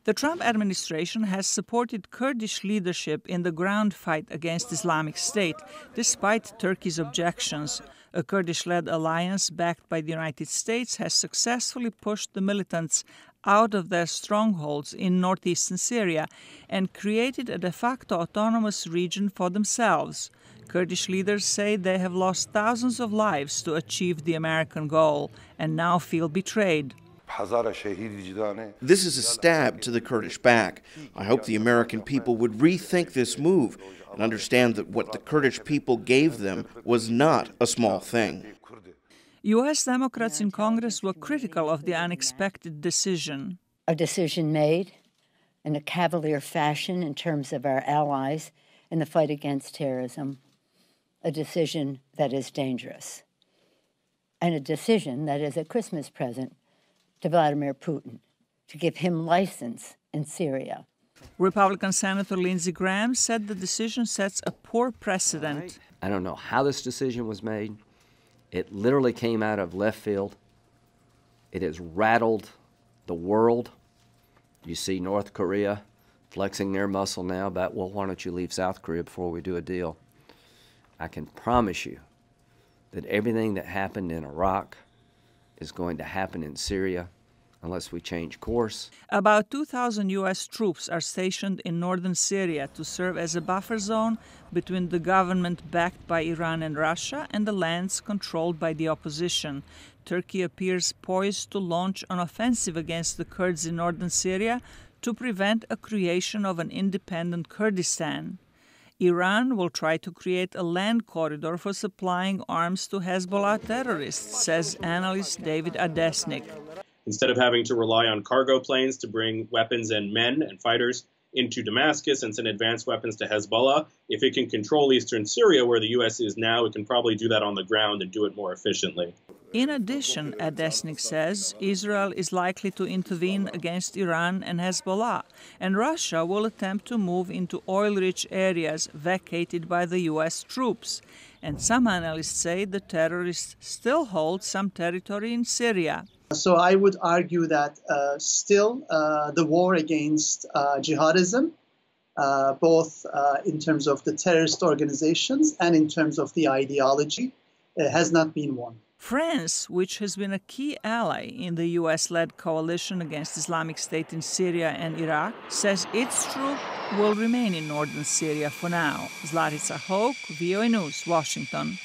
The Trump administration has supported Kurdish leadership in the ground fight against Islamic State, despite Turkey's objections. A Kurdish-led alliance backed by the United States has successfully pushed the militants out of their strongholds in northeastern Syria and created a de facto autonomous region for themselves. Kurdish leaders say they have lost thousands of lives to achieve the American goal and now feel betrayed. This is a stab to the Kurdish back. I hope the American people would rethink this move and understand that what the Kurdish people gave them was not a small thing. U.S. Democrats in Congress were critical of the unexpected decision. A decision made in a cavalier fashion in terms of our allies in the fight against terrorism. A decision that is dangerous. And a decision that is a Christmas present to Vladimir Putin, to give him license in Syria. Republican Senator Lindsey said the decision sets a poor precedent. I don't know how this decision was made. It literally came out of left field. It has rattled the world. You see North Korea flexing their muscle now about, well, why don't you leave South Korea before we do a deal? I can promise you that everything that happened in Iraq is going to happen in Syria unless we change course. About 2,000 U.S. troops are stationed in northern Syria to serve as a buffer zone between the government backed by Iran and Russia and the lands controlled by the opposition. Turkey appears poised to launch an offensive against the Kurds in northern Syria to prevent a creation of an independent Kurdistan. Iran will try to create a land corridor for supplying arms to Hezbollah terrorists, says analyst David Adesnik. Instead of having to rely on cargo planes to bring weapons and men and fighters into Damascus and send advanced weapons to Hezbollah, if it can control eastern Syria, where the U.S. is now, it can probably do that on the ground and do it more efficiently. In addition, Adesnik says, Israel is likely to intervene against Iran and Hezbollah, and Russia will attempt to move into oil-rich areas vacated by the U.S. troops. And some analysts say the terrorists still hold some territory in Syria. So I would argue that still the war against jihadism, both in terms of the terrorist organizations and in terms of the ideology, has not been won. France, which has been a key ally in the U.S.-led coalition against Islamic State in Syria and Iraq, says its troops will remain in northern Syria for now. Zlatica, Hoke, VOA News, Washington.